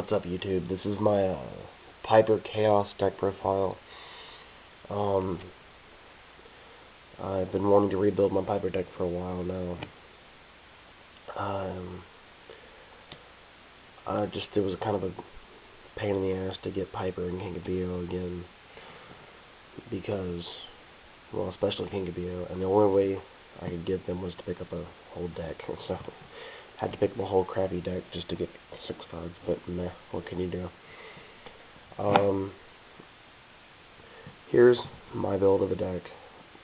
What's up, YouTube? This is my Piper Chaos deck profile. Um, I've been wanting to rebuild my Piper deck for a while now. It was kind of a pain in the ass to get Piper and King of Bio again, because, well, especially King of Bio, and the only way I could get them was to pick up a whole deck, so I had to pick up a whole crappy deck just to get 6 cards, but meh, what can you do? Here's my build of the deck.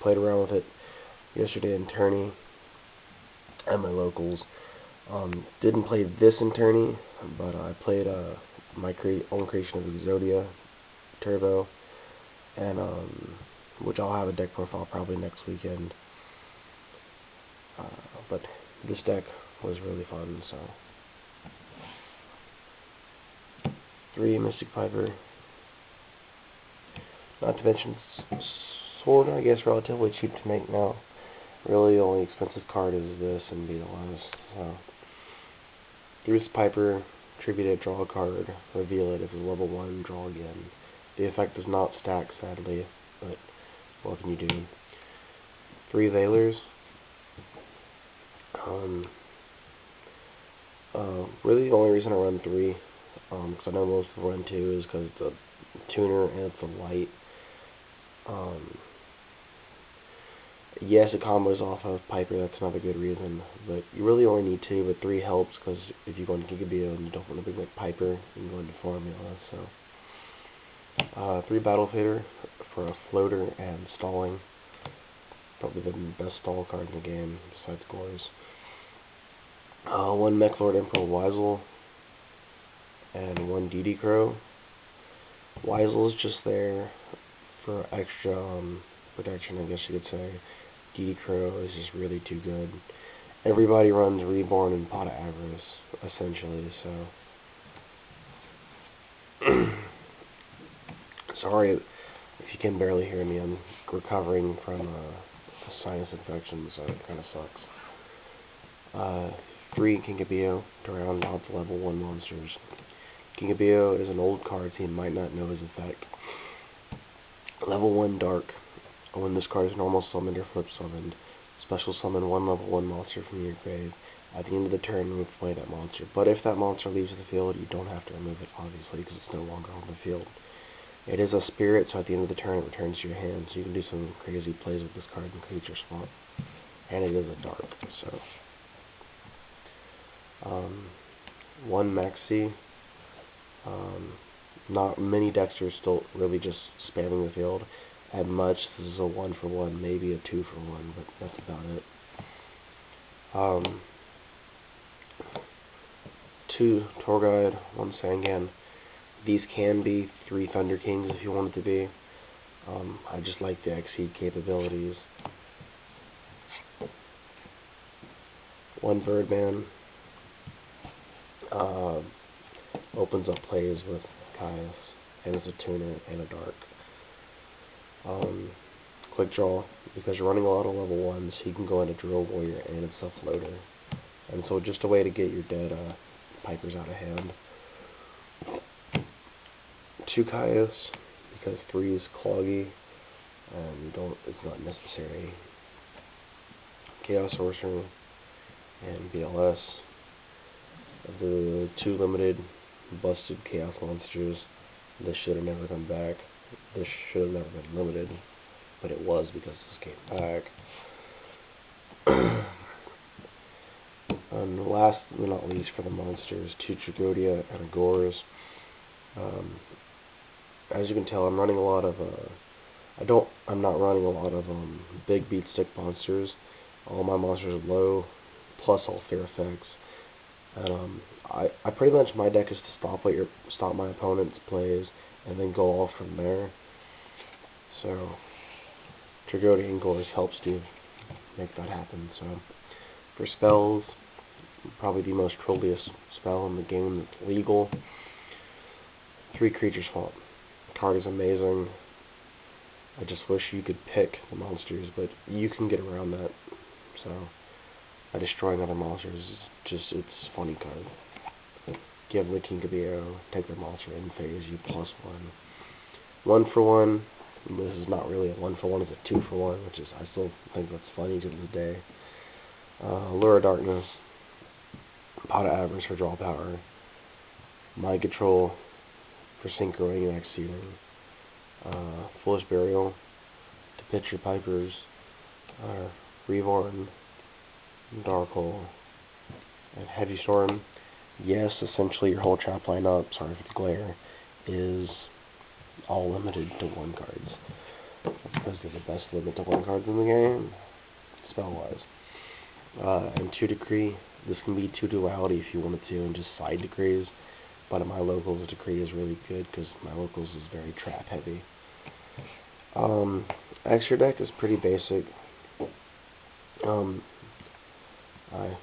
Played around with it yesterday in tourney at my locals. Didn't play this in tourney, but I played my own creation of Exodia Turbo, and which I'll have a deck profile probably next weekend. But this deck was really fun. So 3 Mystic Piper. Not to mention, sort of, I guess, relatively cheap to make now. Really, the only expensive card is this and BLS. So, Bruce Piper, tribute it, draw a card, reveal it. If it's level 1, draw again. The effect does not stack, sadly, but what can you do? 3 Veilers. Really, the only reason I run 3, because I know most people run 2, is because it's a tuner and it's a light. Yes, it combos off of Piper, that's not a good reason, but you really only need 2, but 3 helps, because if you go into King of Bio and you don't want to bring up Piper, you can go into Formula, so. 3 Battle Fader for a floater and stalling. Probably the best stall card in the game, besides Gores. 1 Mechlord Emperor Weisel, and 1 DD Crow. Weisel is just there for extra protection, I guess you could say. DD Crow is just really too good. Everybody runs Reborn and Pot of Avarice, essentially, so. Sorry if you can barely hear me, I'm recovering from a sinus infection, so it kind of sucks. 3 King of Bio to round out the level 1 monsters. King of Bio is an old card, so you might not know his effect. Level 1 Dark. When this card is normal summoned or flip summoned, special summon 1 level 1 monster from your grave. At the end of the turn, remove play that monster. But if that monster leaves the field, you don't have to remove it, obviously, because it's no longer on the field. It is a spirit, so at the end of the turn, it returns to your hand, so you can do some crazy plays with this card in creature swap. And it is a dark, so. 1 Maxi. Not many decks are still really just spamming the field. At much, this is a 1-for-1, maybe a 2-for-1, but that's about it. 2 Torguide, 1 Sangan. These can be 3 Thunder Kings if you want it to be. I just like the Exceed capabilities. 1 Birdman. Opens up plays with Caius, and it's a tuner and a dark. Quick draw, because you're running a lot of level 1s, so you can go into Drill Warrior and it's a floater. And so just a way to get your dead Pipers out of hand. 2 Caius, because 3 is cloggy, and it's not necessary. Chaos Sorcerer and BLS. The 2 limited busted Chaos Monsters. This should have never come back. This should have never been limited, but it was because this came back. And last but not least for the monsters, 2 Tragodia and a Gores. As you can tell, I'm running a lot of I'm not running a lot of big beat stick monsters. All my monsters are low, plus all fear effects. And I pretty much, my deck is to stop my opponent's plays and then go off from there. So Tragodia and Gores helps to make that happen. So for spells, probably the most trolliest spell in the game that's legal. 3 Creature Swap. The card is amazing. I just wish you could pick the monsters, but you can get around that. So by destroying other monsters, it's a funny card. give the Kinkabio, take their monster in phase, you +1. 1-for-1, this is not really a 1-for-1, it's a 2-for-1, which is, I still think that's funny to this day. Lure of Darkness, Pot of Avarice for draw power, Mind Control for synchroing and executing, Foolish Burial to pitch your Pipers, Reborn, Dark Hole, and Heavy Storm. Yes, essentially your whole trap lineup, sorry for the glare, is all limited to 1 cards. Because they're the best limit to 1 cards in the game, spell-wise. And 2 Decree, this can be 2 Duality if you wanted to, and just side Decrees. But at my locals, Decree is really good, because my locals is very trap heavy. Extra deck is pretty basic.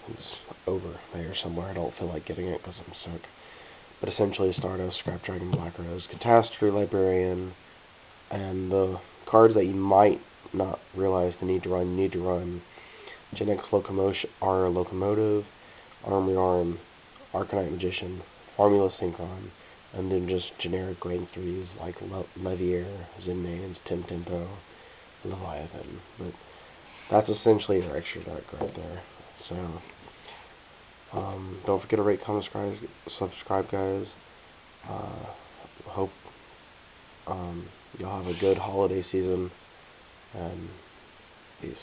It's over there somewhere. I don't feel like getting it because I'm sick. But essentially, Stardust, Scrap Dragon, Black Rose, Catastrophe, Librarian, and the cards that you might not realize the need to run. Gen X Locomotive, Armory Arm, Arcanite Magician, Formula Synchron, and then just generic rank 3s like Levier, Zinmains, Tempo, Leviathan. But that's essentially your extra deck right there. So, don't forget to rate, comment, subscribe, guys. Hope y'all have a good holiday season, and peace.